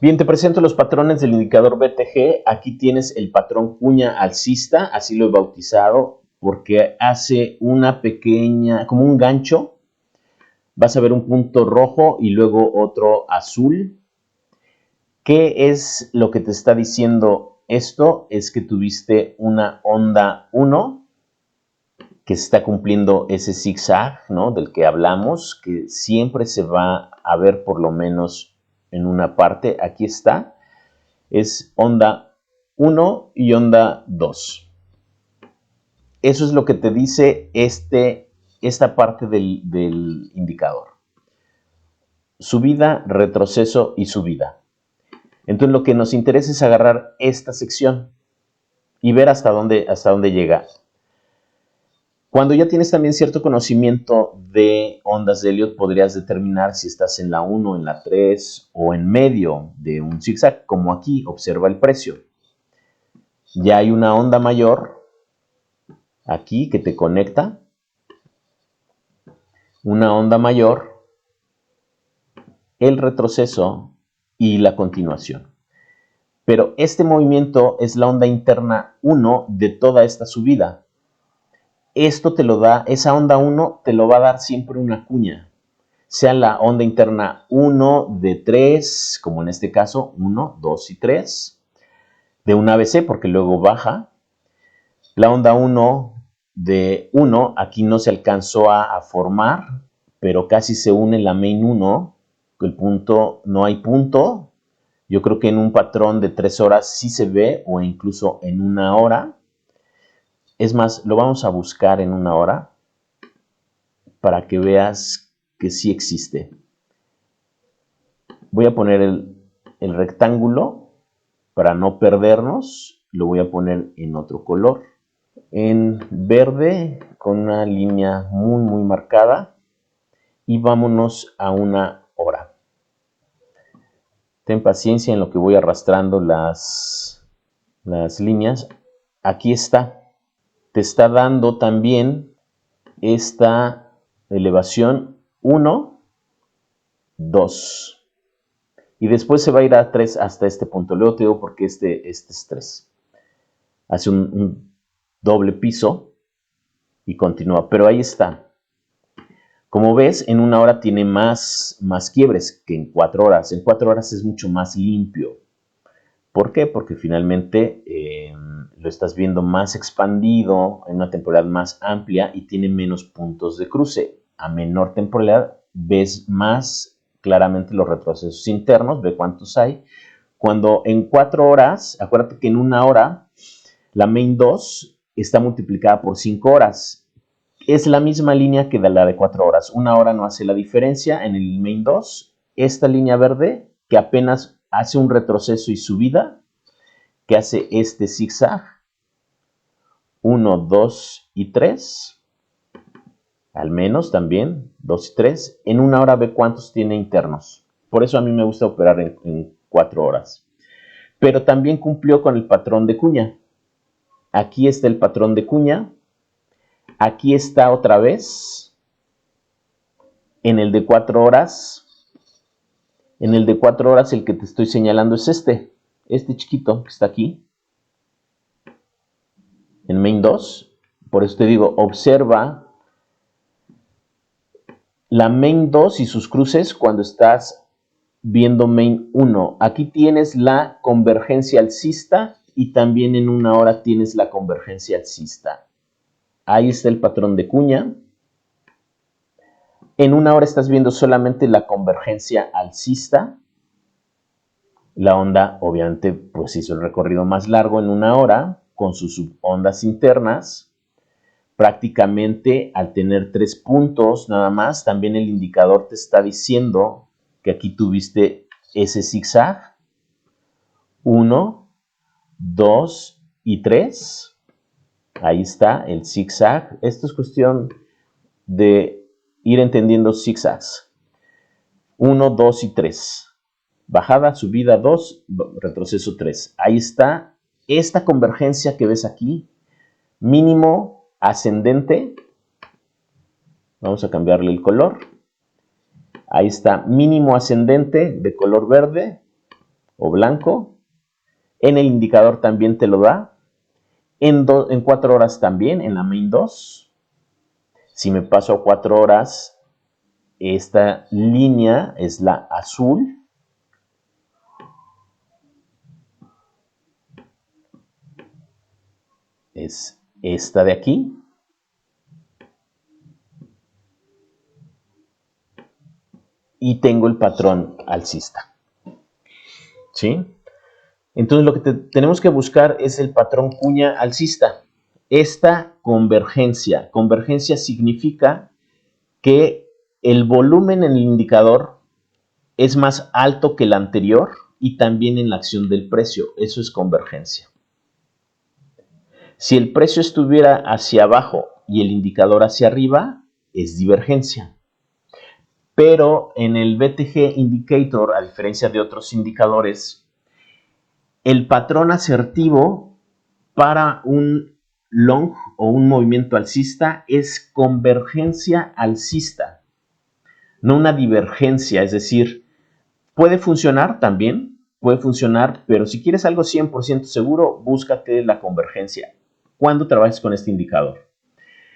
Bien, te presento los patrones del indicador BTG. Aquí tienes el patrón cuña alcista, así lo he bautizado, porque hace una pequeña, como un gancho. Vas a ver un punto rojo y luego otro azul. ¿Qué es lo que te está diciendo esto? Es que tuviste una onda 1 que está cumpliendo ese zigzag, ¿no?, del que hablamos, que siempre se va a ver por lo menos en una parte. Aquí está. Es onda 1 y onda 2. Eso es lo que te dice esta parte del indicador. Subida, retroceso y subida. Entonces lo que nos interesa es agarrar esta sección y ver hasta dónde llega. Cuando ya tienes también cierto conocimiento de ondas de Elliott, podrías determinar si estás en la 1, en la 3 o en medio de un zigzag, como aquí. Observa el precio. Ya hay una onda mayor aquí que te conecta, una onda mayor, el retroceso y la continuación. Pero este movimiento es la onda interna 1 de toda esta subida. Esto te lo da, esa onda 1 te lo va a dar siempre una cuña, sea la onda interna 1 de 3, como en este caso 1, 2 y 3, de un ABC porque luego baja. La onda 1 de 1, aquí no se alcanzó a formar, pero casi se une la main 1, el punto, no hay punto. Yo creo que en un patrón de 3 horas sí se ve, o incluso en una hora. Es más, lo vamos a buscar en una hora para que veas que sí existe. Voy a poner el rectángulo para no perdernos. Lo voy a poner en otro color, en verde, con una línea muy marcada, y vámonos a una hora. Ten paciencia en lo que voy arrastrando las líneas. Aquí está. Te está dando también esta elevación 1, 2. Y después se va a ir a 3 hasta este punto. Luego te digo porque este es 3. Hace un doble piso y continúa. Pero ahí está. Como ves, en una hora tiene más quiebres que en 4 horas. En 4 horas es mucho más limpio. ¿Por qué? Porque finalmente lo estás viendo más expandido, en una temporalidad más amplia y tiene menos puntos de cruce. A menor temporalidad ves más claramente los retrocesos internos, ve cuántos hay. Cuando en 4 horas, acuérdate que en una hora la main 2 está multiplicada por 5 horas. Es la misma línea que la de 4 horas. Una hora no hace la diferencia en el main 2. Esta línea verde que apenas hace un retroceso y subida, que hace este zigzag, 1, 2 y 3, al menos también, 2 y 3, en una hora ve cuántos tiene internos. Por eso a mí me gusta operar en 4 horas. Pero también cumplió con el patrón de cuña. Aquí está el patrón de cuña. Aquí está otra vez. En el de 4 horas. En el de 4 horas el que te estoy señalando es este chiquito que está aquí, en main 2. Por eso te digo, observa la main 2 y sus cruces cuando estás viendo main 1. Aquí tienes la convergencia alcista y también en una hora tienes la convergencia alcista. Ahí está el patrón de cuña. En una hora estás viendo solamente la convergencia alcista. La onda, obviamente, pues hizo el recorrido más largo en una hora, con sus subondas internas. Prácticamente, al tener 3 puntos nada más, también el indicador te está diciendo que aquí tuviste ese zigzag. 1, 2 y 3. Ahí está el zigzag. Esto es cuestión de ir entendiendo zigzags. 1, 2 y 3. Bajada, subida 2, retroceso 3. Ahí está esta convergencia que ves aquí, mínimo ascendente. Vamos a cambiarle el color. Ahí está, mínimo ascendente de color verde, o blanco. En el indicador también te lo da. En 4 horas también, en la main 2. Si me paso a 4 horas, esta línea es la azul. Es esta de aquí. Y tengo el patrón alcista. ¿Sí? Entonces lo que tenemos que buscar es el patrón cuña alcista. Esta convergencia. Convergencia significa que el volumen en el indicador es más alto que el anterior y también en la acción del precio. Eso es convergencia. Si el precio estuviera hacia abajo y el indicador hacia arriba, es divergencia. Pero en el BTG Indicator, a diferencia de otros indicadores, el patrón asertivo para un long o un movimiento alcista es convergencia alcista, no una divergencia. Es decir, puede funcionar también, puede funcionar, pero si quieres algo 100% seguro, búscate la convergencia cuando trabajes con este indicador.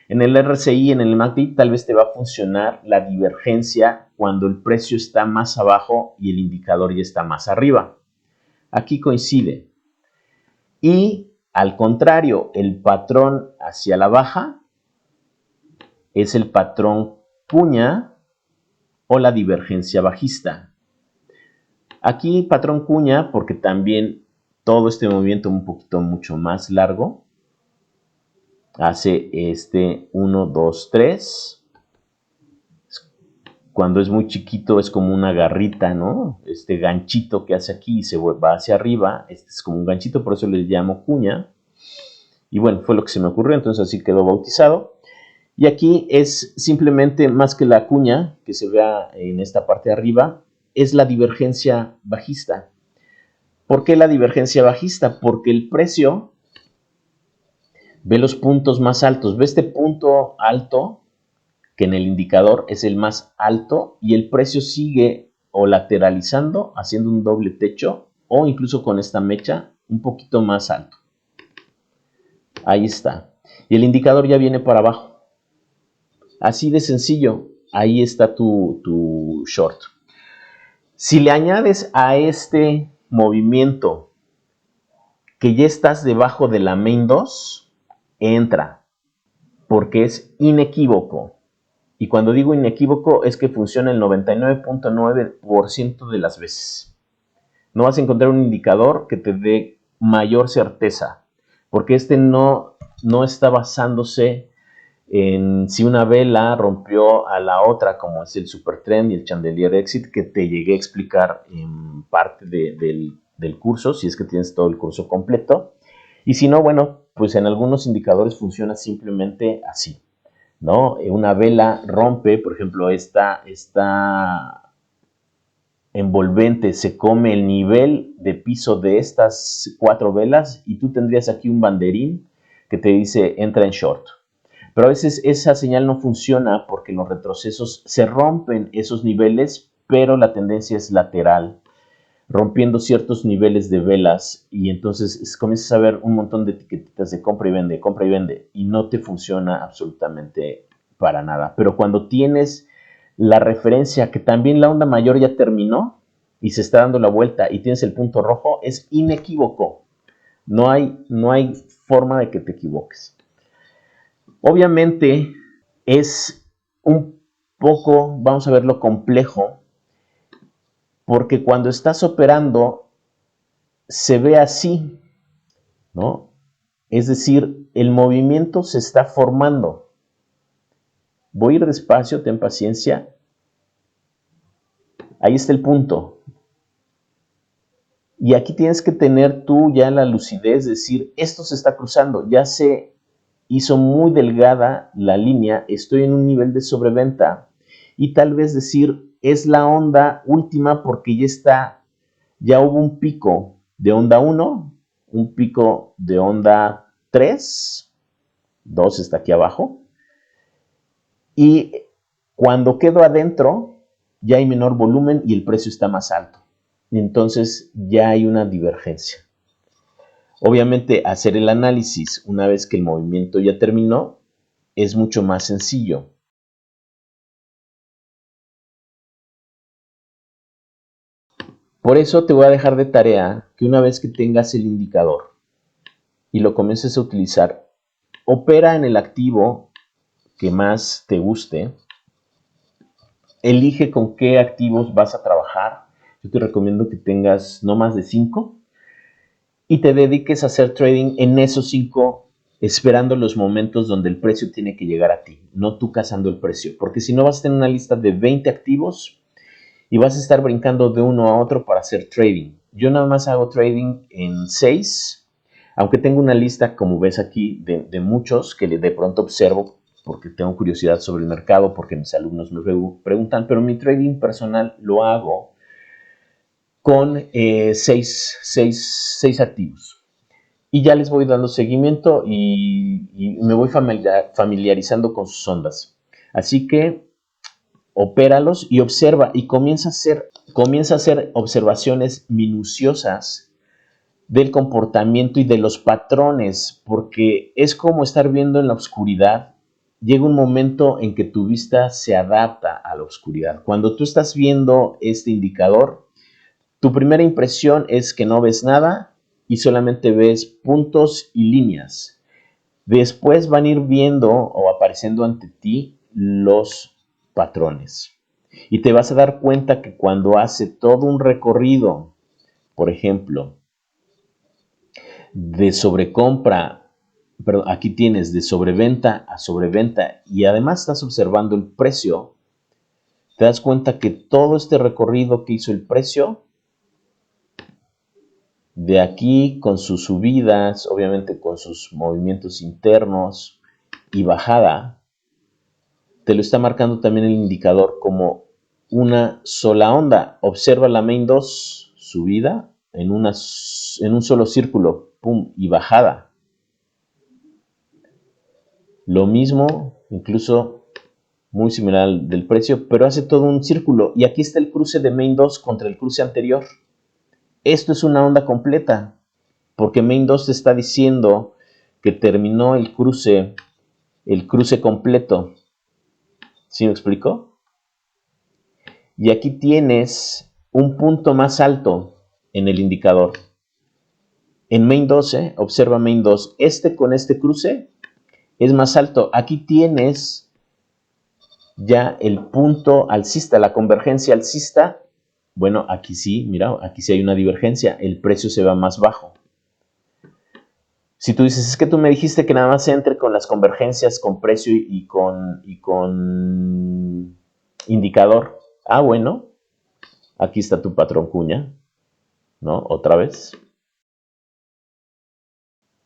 En el RSI, en el MACD, tal vez te va a funcionar la divergencia cuando el precio está más abajo y el indicador ya está más arriba. Aquí coincide. Y al contrario, el patrón hacia la baja es el patrón cuña o la divergencia bajista. Aquí patrón cuña porque también todo este movimiento un poquito mucho más largo hace este 1, 2, 3. Cuando es muy chiquito es como una garrita, ¿no? Este ganchito que hace aquí y se va hacia arriba, este es como un ganchito, por eso le llamo cuña. Y bueno, fue lo que se me ocurrió, entonces así quedó bautizado. Y aquí es simplemente más que la cuña que se vea en esta parte de arriba, es la divergencia bajista. ¿Por qué la divergencia bajista? Porque el precio ve los puntos más altos. Ve este punto alto que en el indicador es el más alto y el precio sigue o lateralizando, haciendo un doble techo o incluso con esta mecha un poquito más alto. Ahí está. Y el indicador ya viene para abajo. Así de sencillo. Ahí está tu short. Si le añades a este movimiento que ya estás debajo de la main 2, entra, porque es inequívoco. Y cuando digo inequívoco es que funciona el 99.9% de las veces. No vas a encontrar un indicador que te dé mayor certeza, porque este no está basándose en si una vela rompió a la otra, como es el Supertrend y el Chandelier Exit, que te llegué a explicar en parte del curso, si es que tienes todo el curso completo. Y si no, bueno, pues en algunos indicadores funciona simplemente así, ¿no? Una vela rompe, por ejemplo, esta envolvente se come el nivel de piso de estas 4 velas y tú tendrías aquí un banderín que te dice entra en short. Pero a veces esa señal no funciona porque en los retrocesos se rompen esos niveles, pero la tendencia es lateral, rompiendo ciertos niveles de velas y entonces comienzas a ver un montón de etiquetitas de compra y vende y no te funciona absolutamente para nada. Pero cuando tienes la referencia que también la onda mayor ya terminó y se está dando la vuelta y tienes el punto rojo, es inequívoco. No hay forma de que te equivoques. Obviamente es un poco, vamos a verlo, complejo, porque cuando estás operando se ve así, ¿no? Es decir, el movimiento se está formando. Voy a ir despacio, ten paciencia. Ahí está el punto. Y aquí tienes que tener tú ya la lucidez, decir, esto se está cruzando, ya se hizo muy delgada la línea, estoy en un nivel de sobreventa y tal vez decir, es la onda última porque ya hubo un pico de onda 1, un pico de onda 3, 2 está aquí abajo, y cuando quedo adentro ya hay menor volumen y el precio está más alto. entonces ya hay una divergencia. Obviamente, hacer el análisis una vez que el movimiento ya terminó es mucho más sencillo. Por eso te voy a dejar de tarea que una vez que tengas el indicador y lo comiences a utilizar, opera en el activo que más te guste. Elige con qué activos vas a trabajar. Yo te recomiendo que tengas no más de 5 y te dediques a hacer trading en esos 5, esperando los momentos donde el precio tiene que llegar a ti, no tú cazando el precio. Porque si no vas a tener una lista de 20 activos y vas a estar brincando de uno a otro para hacer trading. Yo nada más hago trading en 6, aunque tengo una lista, como ves aquí, de muchos que de pronto observo porque tengo curiosidad sobre el mercado, porque mis alumnos me preguntan, pero mi trading personal lo hago con 6 activos. Y ya les voy dando seguimiento y me voy familiarizando con sus ondas. Así que opéralos y observa y comienza a hacer observaciones minuciosas del comportamiento y de los patrones, porque es como estar viendo en la oscuridad. Llega un momento en que tu vista se adapta a la oscuridad. Cuando tú estás viendo este indicador, tu primera impresión es que no ves nada y solamente ves puntos y líneas. Después van a ir viendo o apareciendo ante ti los patrones. Y te vas a dar cuenta que cuando hace todo un recorrido, por ejemplo, de sobrecompra, perdón, aquí tienes de sobreventa a sobreventa y además estás observando el precio, te das cuenta que todo este recorrido que hizo el precio, de aquí con sus subidas, obviamente con sus movimientos internos y bajada, te lo está marcando también el indicador como una sola onda. Observa la main 2 subida en un solo círculo, pum, y bajada. Lo mismo, incluso muy similar al del precio, pero hace todo un círculo. Y aquí está el cruce de main 2 contra el cruce anterior. Esto es una onda completa, porque main 2 te está diciendo que terminó el cruce completo. ¿Sí me explico? Y aquí tienes un punto más alto en el indicador. En main 12, observa main 2, con este cruce es más alto. Aquí tienes ya el punto alcista, la convergencia alcista. Bueno, aquí sí, mira, aquí sí hay una divergencia, el precio se va más bajo. Si tú dices, es que tú me dijiste que nada más entre con las convergencias con precio y con indicador. Ah, bueno, aquí está tu patrón cuña, ¿no? Otra vez.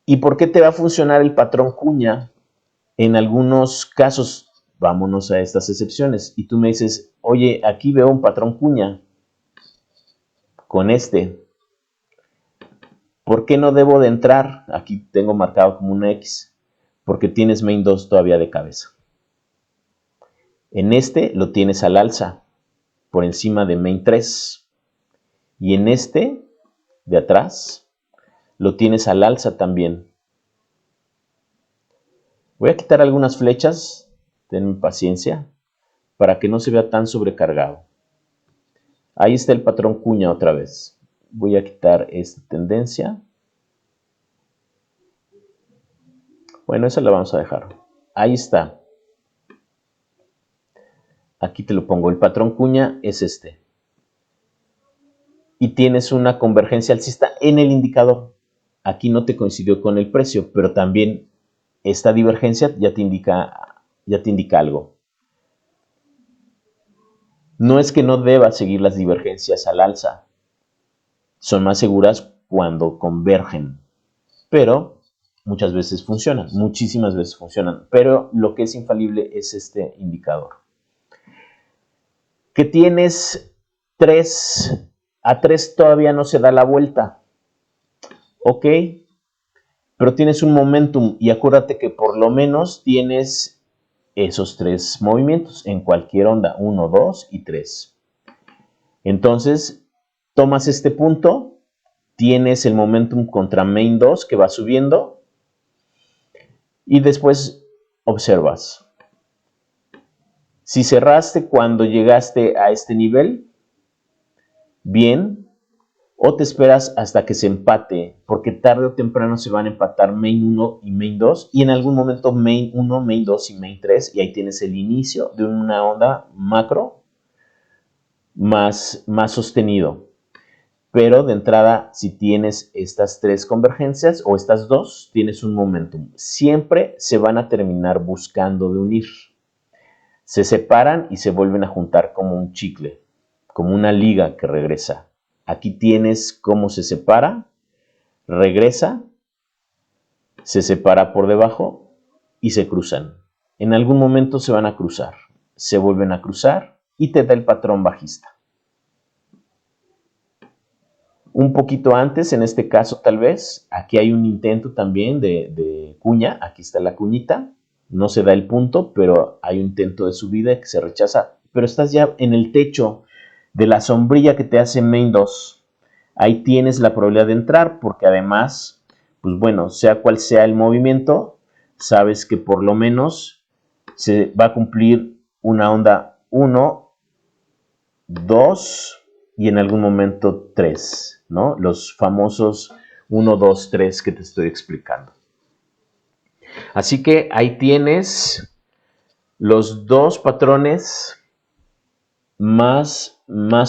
¿Y por qué te va a funcionar el patrón cuña? En algunos casos, vámonos a estas excepciones, y tú me dices, oye, aquí veo un patrón cuña con este. ¿Por qué no debo de entrar? Aquí tengo marcado como una X, porque tienes main 2 todavía de cabeza. En este lo tienes al alza, por encima de main 3. Y en este, de atrás, lo tienes al alza también. Voy a quitar algunas flechas, tenme paciencia, para que no se vea tan sobrecargado. Ahí está el patrón cuña otra vez. Voy a quitar esta tendencia. Bueno, esa la vamos a dejar. Ahí está. Aquí te lo pongo. El patrón cuña es este. Y tienes una convergencia alcista en el indicador. Aquí no te coincidió con el precio, pero también esta divergencia ya te indica algo. No es que no debas seguir las divergencias al alza. Son más seguras cuando convergen. Pero muchas veces funcionan, muchísimas veces funcionan. Pero lo que es infalible es este indicador. Que tienes 3, a 3 todavía no se da la vuelta. Ok, pero tienes un momentum y acuérdate que por lo menos tienes esos 3 movimientos en cualquier onda, 1, 2 y 3. Entonces, tomas este punto, tienes el momentum contra main 2 que va subiendo y después observas. Si cerraste cuando llegaste a este nivel, bien, o te esperas hasta que se empate, porque tarde o temprano se van a empatar main 1 y main 2, y en algún momento main 1, main 2 y main 3, y ahí tienes el inicio de una onda macro más sostenido. Pero de entrada, si tienes estas tres convergencias o estas dos, tienes un momentum. Siempre se van a terminar buscando de unir. Se separan y se vuelven a juntar como un chicle, como una liga que regresa. Aquí tienes cómo se separa, regresa, se separa por debajo y se cruzan. En algún momento se van a cruzar, se vuelven a cruzar y te da el patrón bajista. Un poquito antes, en este caso tal vez, aquí hay un intento también de cuña, aquí está la cuñita, no se da el punto, pero hay un intento de subida que se rechaza, pero estás ya en el techo de la sombrilla que te hace main 2. Ahí tienes la probabilidad de entrar, porque además, pues bueno, sea cual sea el movimiento, sabes que por lo menos se va a cumplir una onda 1, 2 y en algún momento 3, ¿no? Los famosos 1, 2, 3 que te estoy explicando. Así que ahí tienes los dos patrones más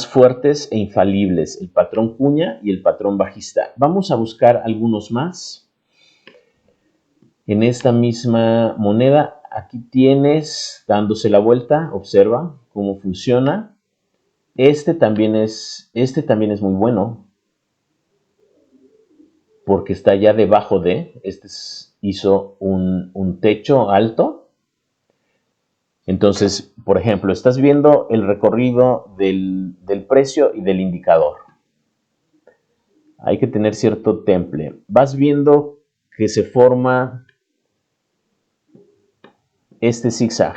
fuertes e infalibles, el patrón cuña y el patrón bajista. Vamos a buscar algunos más. En esta misma moneda, aquí tienes, dándose la vuelta, observa cómo funciona. Este también es muy bueno, porque está ya debajo de, hizo un techo alto. Entonces, por ejemplo, estás viendo el recorrido del precio y del indicador. Hay que tener cierto temple. Vas viendo que se forma este zigzag.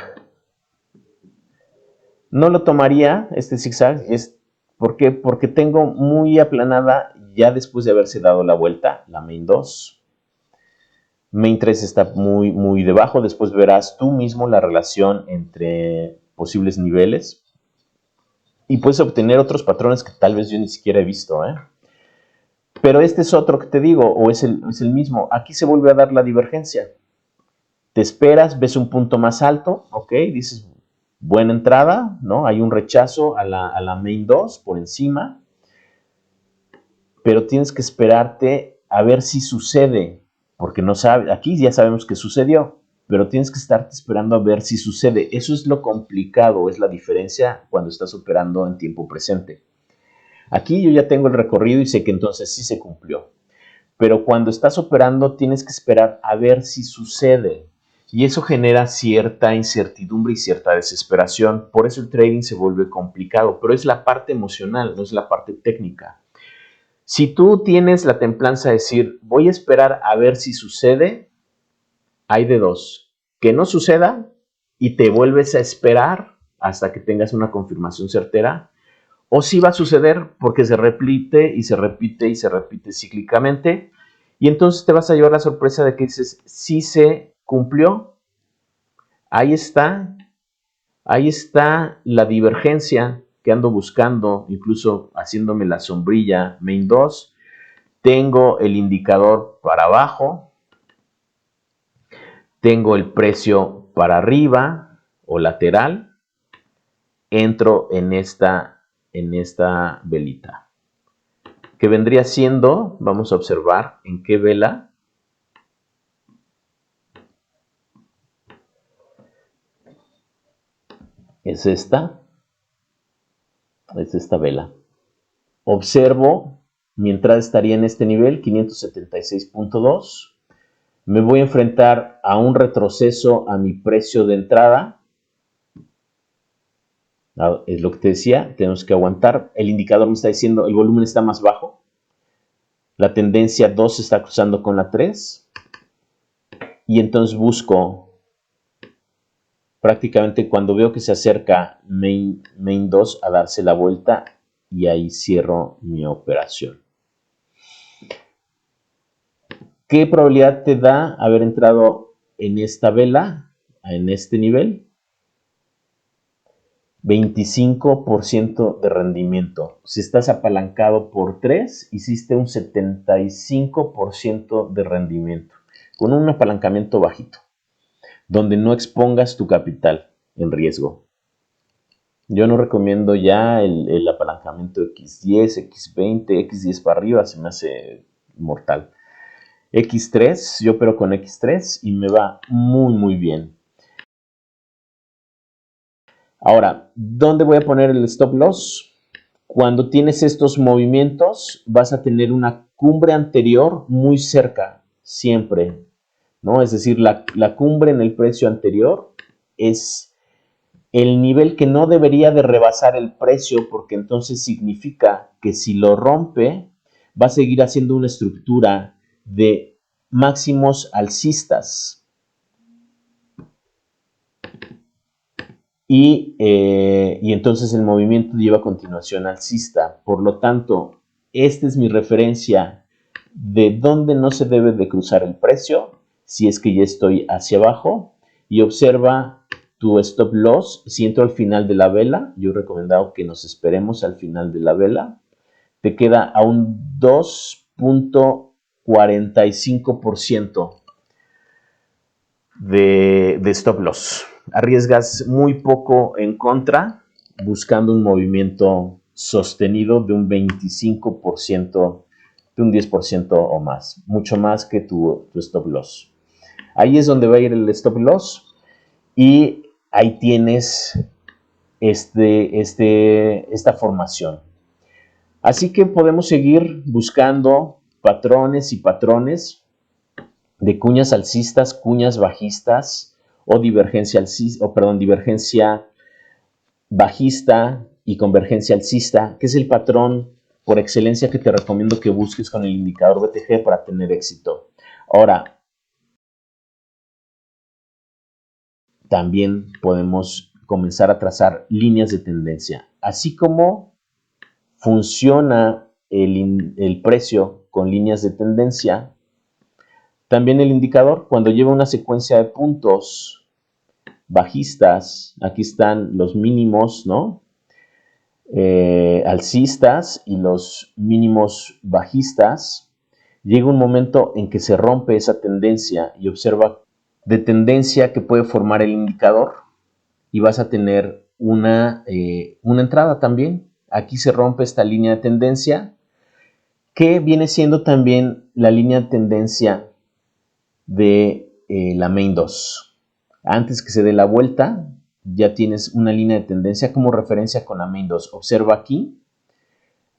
No lo tomaría, este zigzag, ¿por qué? Porque tengo muy aplanada ya después de haberse dado la vuelta, la main 2. Main 3 está muy debajo. Después verás tú mismo la relación entre posibles niveles. Y puedes obtener otros patrones que tal vez yo ni siquiera he visto, ¿eh? Pero este es otro que te digo, o es el mismo. Aquí se vuelve a dar la divergencia. Te esperas, ves un punto más alto, ¿ok? Dices, buena entrada, ¿no? Hay un rechazo a la main 2 por encima. Pero tienes que esperarte a ver si sucede. Porque no sabe, aquí ya sabemos que sucedió, pero tienes que estarte esperando a ver si sucede. Eso es lo complicado, es la diferencia cuando estás operando en tiempo presente. Aquí yo ya tengo el recorrido y sé que entonces sí se cumplió. Pero cuando estás operando tienes que esperar a ver si sucede. Y eso genera cierta incertidumbre y cierta desesperación. Por eso el trading se vuelve complicado, pero es la parte emocional, no es la parte técnica. Si tú tienes la templanza de decir, voy a esperar a ver si sucede, hay de dos. Que no suceda y te vuelves a esperar hasta que tengas una confirmación certera, o si va a suceder porque se repite y se repite y se repite cíclicamente, y entonces te vas a llevar la sorpresa de que dices, sí se cumplió, ahí está la divergencia que ando buscando, incluso haciéndome la sombrilla main 2, tengo el indicador para abajo, tengo el precio para arriba o lateral, entro en esta velita, que vendría siendo, vamos a observar en qué vela, es esta vela. Observo, mi entrada estaría en este nivel, 576.2. Me voy a enfrentar a un retroceso a mi precio de entrada. Es lo que te decía, tenemos que aguantar. El indicador me está diciendo el volumen está más bajo. La tendencia 2 se está cruzando con la 3. Y entonces busco, prácticamente cuando veo que se acerca main 2 a darse la vuelta y ahí cierro mi operación. ¿Qué probabilidad te da haber entrado en esta vela, en este nivel? 25% de rendimiento. Si estás apalancado por 3, hiciste un 75% de rendimiento, con un apalancamiento bajito, donde no expongas tu capital en riesgo. Yo no recomiendo ya el apalancamiento X10, X20, X10 para arriba, se me hace mortal. X3, yo opero con X3 y me va muy bien. Ahora, ¿dónde voy a poner el stop loss? Cuando tienes estos movimientos, vas a tener una cumbre anterior muy cerca, siempre, ¿no? Es decir, la cumbre en el precio anterior es el nivel que no debería de rebasar el precio, porque entonces significa que si lo rompe, va a seguir haciendo una estructura de máximos alcistas. Y entonces el movimiento lleva a continuación alcista. Por lo tanto, esta es mi referencia de dónde no se debe de cruzar el precio, si es que ya estoy hacia abajo, y observa tu stop loss. Si entro al final de la vela, yo he recomendado que nos esperemos al final de la vela, te queda a un 2.45% de stop loss. Arriesgas muy poco en contra, buscando un movimiento sostenido de un 25%, de un 10% o más, mucho más que tu stop loss. Ahí es donde va a ir el stop loss y ahí tienes esta formación. Así que podemos seguir buscando patrones y patrones de cuñas alcistas, cuñas bajistas o divergencia alcista, divergencia bajista y convergencia alcista, que es el patrón por excelencia que te recomiendo que busques con el indicador BTG para tener éxito. Ahora, también podemos comenzar a trazar líneas de tendencia. Así como funciona el precio con líneas de tendencia, también el indicador, cuando lleva una secuencia de puntos bajistas, aquí están los mínimos, ¿no? Alcistas y los mínimos bajistas, llega un momento en que se rompe esa tendencia y observa de tendencia que puede formar el indicador y vas a tener una entrada también. Aquí se rompe esta línea de tendencia que viene siendo también la línea de tendencia de la main 2. Antes que se dé la vuelta, ya tienes una línea de tendencia como referencia con la main 2. Observa aquí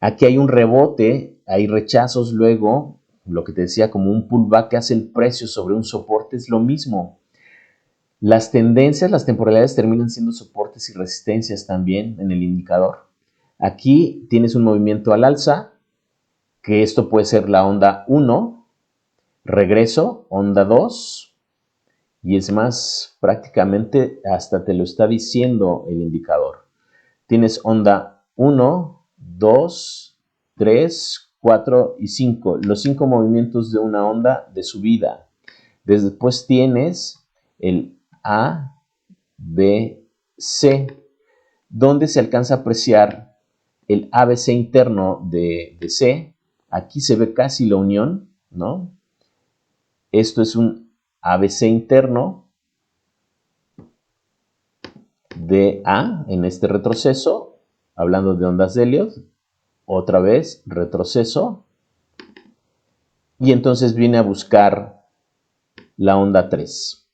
hay un rebote, hay rechazos luego, lo que te decía como un pullback que hace el precio sobre un soporte, es lo mismo. Las tendencias, las temporalidades terminan siendo soportes y resistencias también en el indicador. Aquí tienes un movimiento al alza, que esto puede ser la onda 1, regreso, onda 2, y es más, prácticamente hasta te lo está diciendo el indicador. Tienes onda 1, 2, 3, 4 y 5, los 5 movimientos de una onda de subida. Después tienes el A, B, C, donde se alcanza a apreciar el ABC interno de C. Aquí se ve casi la unión, ¿no? Esto es un ABC interno de A en este retroceso, hablando de ondas de Elliott, otra vez retroceso, y entonces viene a buscar la onda 3.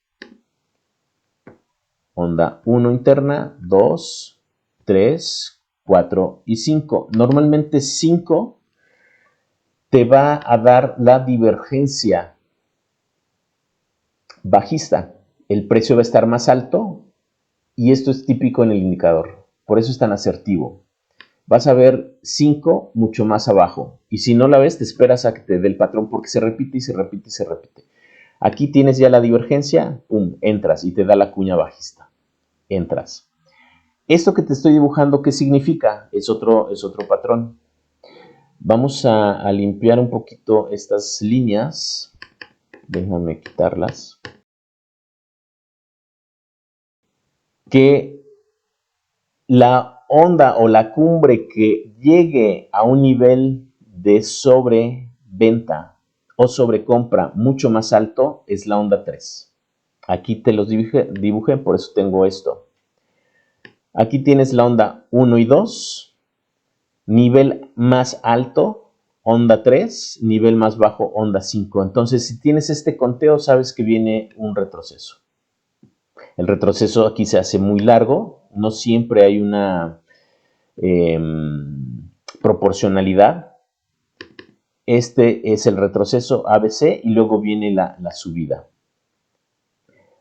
Onda 1 interna, 2, 3, 4 y 5. Normalmente 5 te va a dar la divergencia bajista. El precio va a estar más alto y esto es típico en el indicador. Por eso es tan asertivo. Vas a ver 5 mucho más abajo. Y si no la ves, te esperas a que te dé el patrón porque se repite y se repite y se repite. Aquí tienes ya la divergencia, pum, entras y te da la cuña bajista. Entras. Esto que te estoy dibujando, ¿qué significa? Es otro patrón. Vamos a limpiar un poquito estas líneas. Déjame quitarlas. Que la onda o la cumbre que llegue a un nivel de sobreventa o sobrecompra mucho más alto es la onda 3. Aquí te los dibujé, por eso tengo esto. Aquí tienes la onda 1 y 2, nivel más alto, onda 3, nivel más bajo, onda 5. Entonces, si tienes este conteo, sabes que viene un retroceso. El retroceso aquí se hace muy largo, no siempre hay una proporcionalidad. Este es el retroceso ABC y luego viene la subida.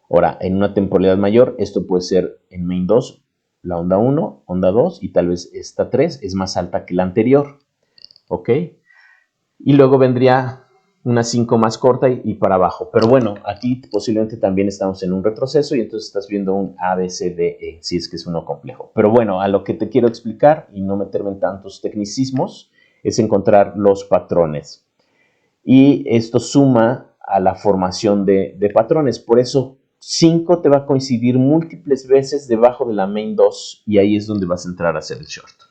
Ahora, en una temporalidad mayor, esto puede ser en main 2, la onda 1, onda 2 y tal vez esta 3 es más alta que la anterior. ¿Ok? Y luego vendría una 5 más corta y para abajo. Pero bueno, aquí posiblemente también estamos en un retroceso y entonces estás viendo un ABCDE, si es que es uno complejo. Pero bueno, a lo que te quiero explicar y no meterme en tantos tecnicismos, es encontrar los patrones. Y esto suma a la formación de patrones. Por eso 5 te va a coincidir múltiples veces debajo de la main 2 y ahí es donde vas a entrar a hacer el short.